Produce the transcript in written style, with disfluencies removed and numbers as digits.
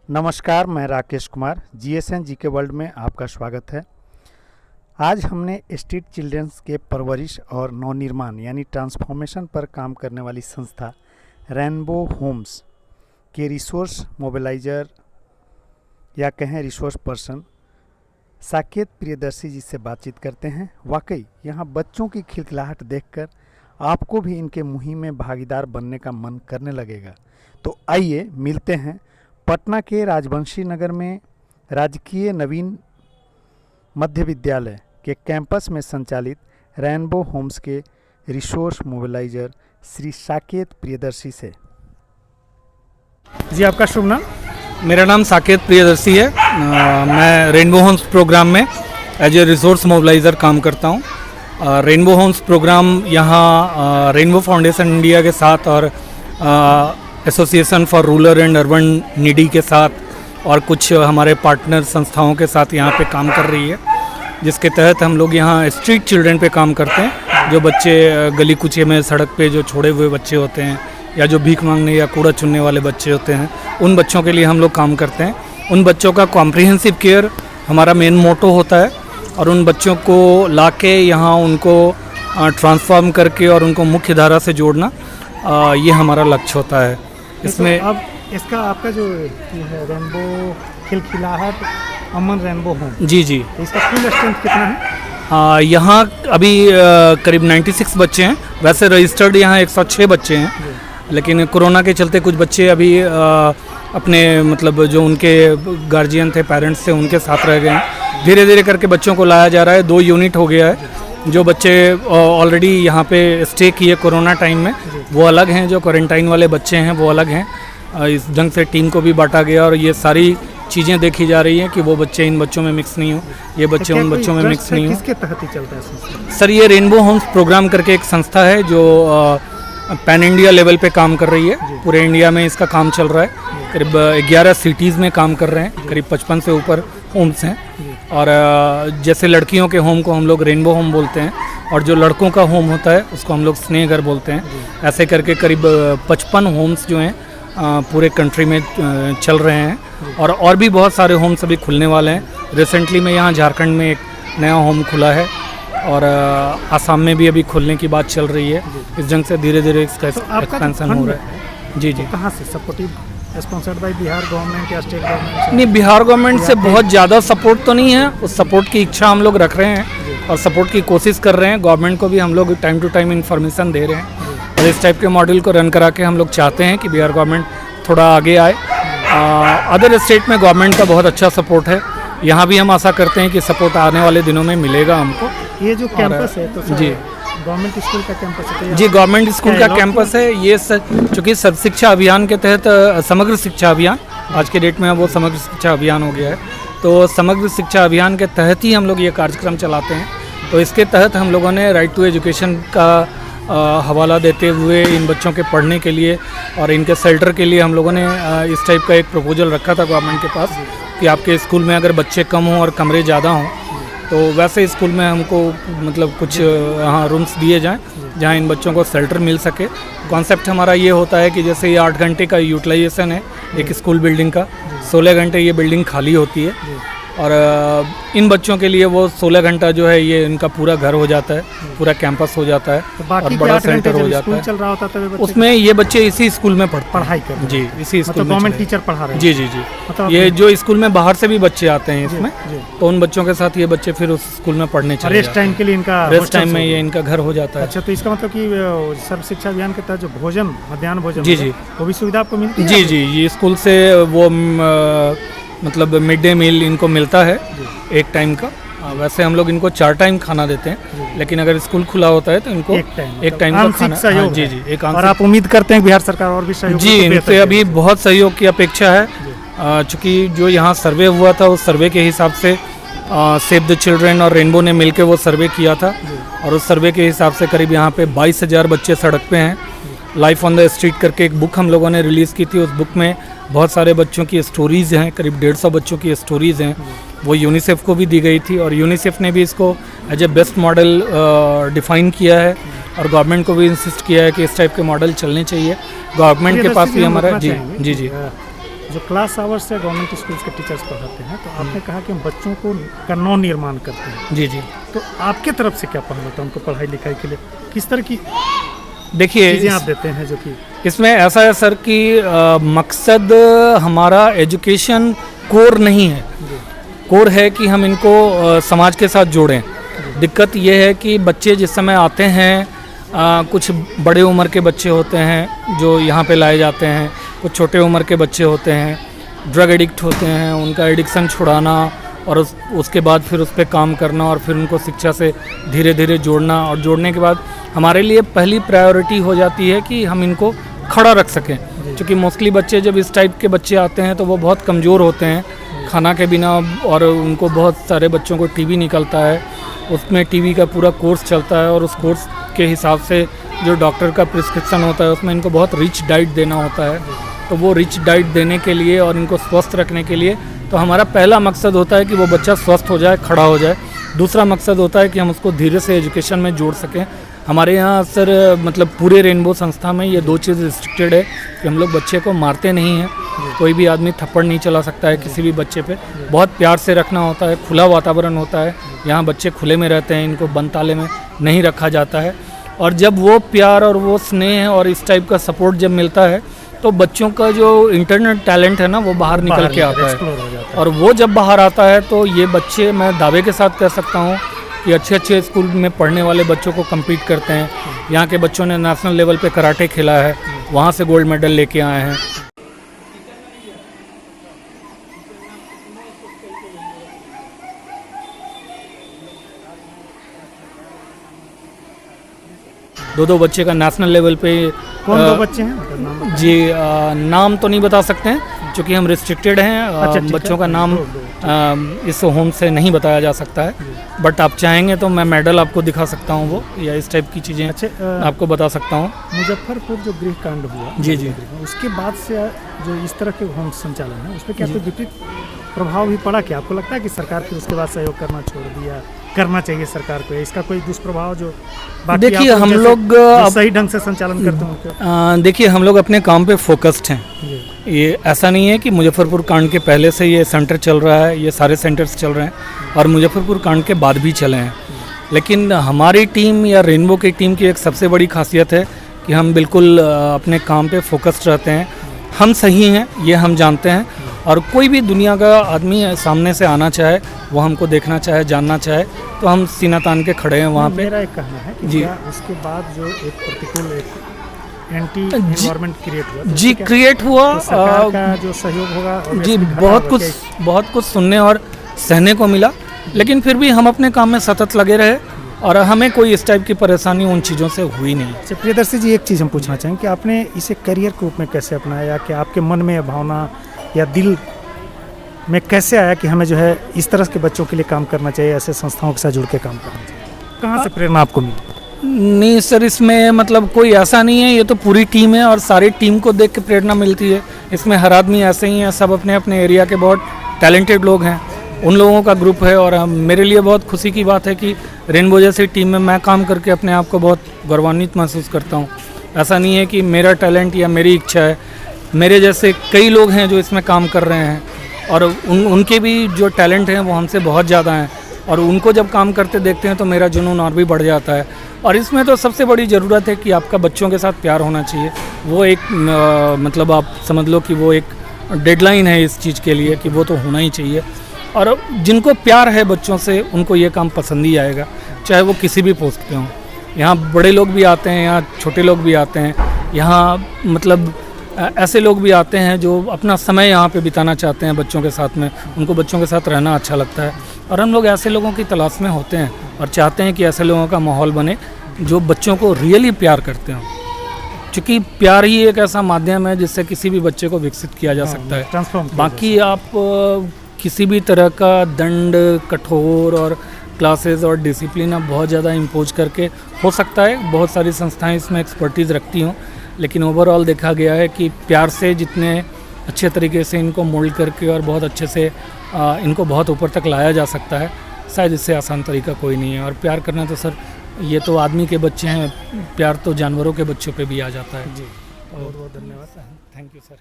नमस्कार, मैं Rakesh Kumar. GSN GK world में आपका स्वागत है। आज हमने स्ट्रीट चिल्ड्रंस के परवरिश और नवनिर्माण यानी ट्रांसफॉर्मेशन पर काम करने वाली संस्था रेनबो होम्स के रिसोर्स मोबिलाइजर या कहें रिसोर्स पर्सन साकेत प्रियदर्शी जी से बातचीत करते हैं। वाकई यहाँ बच्चों की खिलखिलाहट देखकर आपको भी इनके मुहिम में भागीदार बनने का मन करने लगेगा। तो आइए मिलते हैं पटना के राजवंशी नगर में राजकीय नवीन मध्य विद्यालय के कैंपस में संचालित रेनबो होम्स के रिसोर्स मोबिलाइजर श्री साकेत प्रियदर्शी से। जी, आपका शुभ नाम? मेरा नाम साकेत प्रियदर्शी है। मैं रेनबो होम्स प्रोग्राम में एज ए रिसोर्स मोबिलाइज़र काम करता हूँ। रेनबो होम्स प्रोग्राम यहाँ रेनबो फाउंडेशन इंडिया के साथ और association for rural and urban needy के साथ और कुछ हमारे पार्टनर संस्थाओं के साथ यहाँ पे काम कर रही है, जिसके तहत हम लोग यहाँ स्ट्रीट चिल्ड्रन पे काम करते हैं। जो बच्चे गली कुचे में सड़क पे जो छोड़े हुए बच्चे होते हैं या जो भीख मांगने या कूड़ा चुनने वाले बच्चे होते हैं, उन बच्चों के लिए हम लोग काम करते हैं। उन बच्चों का कॉम्प्रिहेंसिव केयर हमारा मेन मोटो होता है और उन बच्चों को लाके यहाँ उनको ट्रांसफॉर्म करके और उनको मुख्य धारा से जोड़ना, ये हमारा लक्ष्य होता है। इसमें तो अब इसका आपका जो है रेनबो खिलखिलाहट अमन रेनबो होम, जी, इसका फुल स्ट्रेंथ कितना है? यहाँ अभी करीब 96 बच्चे हैं। वैसे रजिस्टर्ड यहाँ 106 बच्चे हैं, लेकिन कोरोना के चलते कुछ बच्चे अभी अपने मतलब जो उनके गार्जियन थे, पेरेंट्स थे, उनके साथ रह गए हैं। धीरे धीरे करके बच्चों को लाया जा रहा है। 2 यूनिट हो गया है। जो बच्चे ऑलरेडी यहाँ पे स्टे किए कोरोना टाइम में, वो अलग हैं। जो क्वारंटाइन वाले बच्चे हैं वो अलग हैं। इस ढंग से टीम को भी बांटा गया और ये सारी चीज़ें देखी जा रही हैं कि वो बच्चे इन बच्चों में मिक्स नहीं हो, ये बच्चे उन बच्चों में मिक्स नहीं हो। किसके तहत ही चलता है संस्था? सर, ये रेनबो होम्स प्रोग्राम करके एक संस्था है जो पैन इंडिया लेवल पे काम कर रही है। पूरे इंडिया में इसका काम चल रहा है। करीब 11 सिटीज़ में काम कर रहे हैं। करीब 55 से ऊपर होम्स हैं। और जैसे लड़कियों के होम को हम लोग रेनबो होम बोलते हैं और जो लड़कों का होम होता है उसको हम लोग स्नेह घर बोलते हैं। ऐसे करके करीब 55 होम्स जो हैं पूरे कंट्री में चल रहे हैं और भी बहुत सारे होम्स अभी खुलने वाले हैं। रिसेंटली में यहाँ झारखंड में एक नया होम खुला है और आसाम में भी अभी खुलने की बात चल रही है। इस ढंग से धीरे धीरे इसका एक्सपेंशन हो रहा है। जी, कहाँ से supportive sponsored by Bihar government या स्टेट गवर्नमेंट? नहीं, बिहार गवर्नमेंट से बहुत ज़्यादा सपोर्ट तो नहीं है। उस सपोर्ट की इच्छा हम लोग रख रहे हैं और सपोर्ट की कोशिश कर रहे हैं। गवर्नमेंट को भी हम लोग टाइम टू टाइम इन्फॉर्मेशन दे रहे हैं और इस टाइप के मॉडल को रन करा के हम लोग चाहते हैं कि बिहार गवर्नमेंट थोड़ा आगे आए। अदर स्टेट में गवर्नमेंट का बहुत अच्छा सपोर्ट है। यहाँ भी हम आशा करते हैं कि सपोर्ट आने वाले दिनों में मिलेगा हमको। ये जो कैंपस है तो जी, गवर्नमेंट स्कूल का कैंपस है? जी, गवर्नमेंट स्कूल का कैंपस है ये। चूँकि सर्व शिक्षा अभियान के तहत समग्र शिक्षा अभियान आज के डेट में वो समग्र शिक्षा अभियान हो गया है, तो समग्र शिक्षा अभियान के तहत ही हम लोग ये कार्यक्रम चलाते हैं। तो इसके तहत हम लोगों ने राइट टू एजुकेशन का हवाला देते हुए इन बच्चों के पढ़ने के लिए और इनके शेल्टर के लिए हम लोगों ने इस टाइप का एक प्रपोजल रखा था गवर्नमेंट के पास कि आपके स्कूल में अगर बच्चे कम हों और कमरे ज़्यादा हों तो वैसे स्कूल में हमको मतलब कुछ यहाँ रूम्स दिए जाएं जहाँ इन बच्चों को शेल्टर मिल सके। कॉन्सेप्ट हमारा ये होता है कि जैसे ये 8 घंटे का यूटिलाइजेशन है एक स्कूल बिल्डिंग का, 16 घंटे ये बिल्डिंग खाली होती है और इन बच्चों के लिए वो 16 घंटा जो है ये इनका पूरा घर हो जाता है, पूरा कैंपस हो जाता है और बड़ा सेंटर हो जाता है। चल रहा होता है उसमें ये बच्चे इसी स्कूल में पढ़ाई कर जी, इसी स्कूल में गवर्नमेंट टीचर पढ़ा रहे हैं। जी, मतलब ये जो स्कूल में बाहर से भी बच्चे आते हैं इसमें, तो उन बच्चों के साथ ये बच्चे फिर उस स्कूल में पढ़ने चले रेस्ट टाइम के लिए इनका रेस्ट टाइम में ये इनका घर हो जाता है। अच्छा, तो इसका मतलब कि सर्व शिक्षा अभियान के तहत जो भोजन, मध्याह्न भोजन, जी, वो भी सुविधा आपको मिलती है? जी, ये स्कूल से वो मतलब मिड डे मील इनको मिलता है एक टाइम का। वैसे हम लोग इनको 4 टाइम खाना देते हैं, लेकिन अगर स्कूल खुला होता है तो इनको एक टाइम का खाना। जी, एक। और आप उम्मीद करते हैं बिहार सरकार और भी सहयोग? जी, इनसे अभी बहुत सहयोग की अपेक्षा है। चूँकि जो यहाँ सर्वे हुआ था उस सर्वे के हिसाब से सेव द चिल्ड्रन और रेनबो ने मिलकर वो सर्वे किया था और उस सर्वे के हिसाब से करीब यहाँ पे 22,000 बच्चे सड़क पे हैं। लाइफ ऑन द स्ट्रीट करके एक बुक हम लोगों ने रिलीज़ की थी। उस बुक में बहुत सारे बच्चों की स्टोरीज़ हैं, करीब 150 बच्चों की स्टोरीज़ हैं। वो यूनिसेफ को भी दी गई थी और यूनिसेफ ने भी इसको as a best model define किया है और गवर्नमेंट को भी इंसिस्ट किया है कि इस टाइप के मॉडल चलने चाहिए। गवर्नमेंट के पास भी हमारा जी। जो क्लास आवर्स से गवर्नमेंट स्कूल्स के टीचर्स पढ़ाते हैं, तो आपने कहा कि हम बच्चों को का नव-निर्माण करते हैं। जी जी। तो आपके तरफ से क्या पहल होता है उनको पढ़ाई लिखाई के लिए? किस तरह की देखिए चीज़ें आप देते हैं जो कि इसमें ऐसा है सर कि मकसद हमारा एजुकेशन कोर नहीं है। कोर है कि हम इनको समाज के साथ जोड़ें। दिक्कत ये है कि बच्चे जिस समय आते हैं, कुछ बड़े उम्र के बच्चे होते हैं जो यहाँ पे लाए जाते हैं, कुछ छोटे उम्र के बच्चे होते हैं, ड्रग एडिक्ट होते हैं, उनका एडिक्शन छुड़ाना और उसके बाद फिर उस पर काम करना और फिर उनको शिक्षा से धीरे धीरे जोड़ना, और जोड़ने के बाद हमारे लिए पहली प्रायोरिटी हो जाती है कि हम इनको खड़ा रख सकें। क्योंकि मोस्टली बच्चे जब इस टाइप के बच्चे आते हैं तो वो बहुत कमज़ोर होते हैं खाना के बिना, और उनको बहुत सारे बच्चों को टीबी निकलता है, उसमें टीबी का पूरा कोर्स चलता है और उस कोर्स के हिसाब से जो डॉक्टर का प्रिस्क्रिप्शन होता है उसमें इनको बहुत रिच डाइट देना होता है। तो वो रिच डाइट देने के लिए और इनको स्वस्थ रखने के लिए तो हमारा पहला मकसद होता है कि वो बच्चा स्वस्थ हो जाए, खड़ा हो जाए। दूसरा मकसद होता है कि हम उसको धीरे से एजुकेशन में जोड़ सकें। हमारे यहाँ सर मतलब पूरे रेनबो संस्था में ये 2 चीज़ रिस्ट्रिक्टेड है कि हम लोग बच्चे को मारते नहीं हैं। कोई भी आदमी थप्पड़ नहीं चला सकता है किसी भी बच्चे पे। बहुत प्यार से रखना होता है, खुला वातावरण होता है। यहाँ बच्चे खुले में रहते हैं, इनको बंद ताले में नहीं रखा जाता है। और जब वो प्यार और वो स्नेह और इस टाइप का सपोर्ट जब मिलता है तो बच्चों का जो इंटरनल टैलेंट है ना वो बाहर निकल के आता है। और वो जब बाहर आता है तो ये बच्चे, मैं दावे के साथ कह सकता हूँ कि अच्छे अच्छे स्कूल में पढ़ने वाले बच्चों को compete करते हैं। यहाँ के बच्चों ने नेशनल लेवल पे कराटे खेला है, वहाँ से गोल्ड मेडल लेके आए हैं। दो बच्चे का नेशनल लेवल पे। कौन 2 बच्चे हैं? मतलब नाम बताएं। जी नाम तो नहीं बता सकते हैं क्योंकि हम रिस्ट्रिक्टेड हैं। अच्छा, ठीक बच्चों है। का नाम इस होम से नहीं बताया जा सकता है, बट आप चाहेंगे तो मैं मेडल आपको दिखा सकता हूँ वो, या इस टाइप की चीज़ें आपको बता सकता हूँ। मुजफ्फरपुर जो गृह कांड हुआ, जी जी, उसके बाद से जो इस तरह के होम संचालन है उस पर क्या कोई विपरीत प्रभाव भी पड़ा? क्या आपको लगता है कि सरकार फिर उसके बाद सहयोग करना छोड़ दिया? करना चाहिए सरकार को, इसका कोई दुष्प्रभाव जो देखिए हम लोग सही ढंग से संचालन करते हैं? देखिए हम लोग अपने काम पे फोकस्ड हैं। ये ऐसा नहीं है कि मुजफ्फरपुर कांड के पहले से ये सेंटर चल रहा है, ये सारे सेंटर्स चल रहे हैं और मुजफ्फरपुर कांड के बाद भी चले हैं। लेकिन हमारी टीम या रेनबो की टीम की एक सबसे बड़ी खासियत है कि हम बिल्कुल अपने काम पे फोकस्ड रहते हैं। हम सही हैं ये हम जानते हैं, और कोई भी दुनिया का आदमी सामने से आना चाहे, वो हमको देखना चाहे, जानना चाहे, तो हम सीना तान के खड़े हैं वहाँ पे। मेरा एक कहना है कि जी, उसके बाद जो एक प्रतिकूल एंटी एनवायरनमेंट क्रिएट हुआ, जी क्रिएट हुआ, तो सरकार का जो सहयोग होगा जी बहुत कुछ सुनने और सहने को मिला, लेकिन फिर भी हम अपने काम में सतत लगे रहे और हमें कोई इस टाइप की परेशानी उन चीज़ों से हुई नहीं। अच्छा प्रियदर्शी जी, एक चीज़ हम पूछना चाहेंगे कि आपने इसे करियर के रूप में कैसे अपनाया, कि आपके मन में भावना या दिल में कैसे आया कि हमें जो है इस तरह के बच्चों के लिए काम करना चाहिए, ऐसे संस्थाओं के साथ जुड़ के काम करना चाहिए? कहाँ से प्रेरणा आपको मिली? नहीं सर, इसमें मतलब कोई ऐसा नहीं है, ये तो पूरी टीम है और सारी टीम को देख के प्रेरणा मिलती है। इसमें हर आदमी ऐसे ही है, सब अपने अपने एरिया के बहुत टैलेंटेड लोग हैं, उन लोगों का ग्रुप है। और मेरे लिए बहुत खुशी की बात है कि रेनबो जैसी टीम में मैं काम करके अपने आप को बहुत गौरवान्वित महसूस करता हूँ। ऐसा नहीं है कि मेरा टैलेंट या मेरी इच्छा है, मेरे जैसे कई लोग हैं जो इसमें काम कर रहे हैं और उनके भी जो टैलेंट हैं वो हमसे बहुत ज़्यादा हैं, और उनको जब काम करते देखते हैं तो मेरा जुनून और भी बढ़ जाता है। और इसमें तो सबसे बड़ी ज़रूरत है कि आपका बच्चों के साथ प्यार होना चाहिए। वो एक मतलब आप समझ लो कि वो एक डेडलाइन है इस चीज़ के लिए कि वो तो होना ही चाहिए। और जिनको प्यार है बच्चों से, उनको ये काम पसंद ही आएगा, चाहे वो किसी भी पोस्ट पे हों। यहाँ बड़े लोग भी आते हैं, यहाँ छोटे लोग भी आते हैं, यहाँ मतलब ऐसे लोग भी आते हैं जो अपना समय यहाँ पे बिताना चाहते हैं बच्चों के साथ में, उनको बच्चों के साथ रहना अच्छा लगता है। और हम लोग ऐसे लोगों की तलाश में होते हैं और चाहते हैं कि ऐसे लोगों का माहौल बने जो बच्चों को रियली प्यार करते हैं, क्योंकि प्यार ही एक ऐसा माध्यम है जिससे किसी भी बच्चे को विकसित किया जा सकता है। बाकी आप किसी भी तरह का दंड, कठोर और क्लासेस और डिसिप्लिन आप बहुत ज़्यादा इम्पोज करके, हो सकता है बहुत सारी संस्थाएं इसमें एक्सपर्टीज़ रखती हों, लेकिन ओवरऑल देखा गया है कि प्यार से जितने अच्छे तरीके से इनको मोल्ड करके और बहुत अच्छे से इनको बहुत ऊपर तक लाया जा सकता है, शायद इससे आसान तरीका कोई नहीं है। और प्यार करना तो सर ये तो आदमी के बच्चे हैं, प्यार तो जानवरों के बच्चों पे भी आ जाता है। जी, बहुत बहुत धन्यवाद। Thank you sir.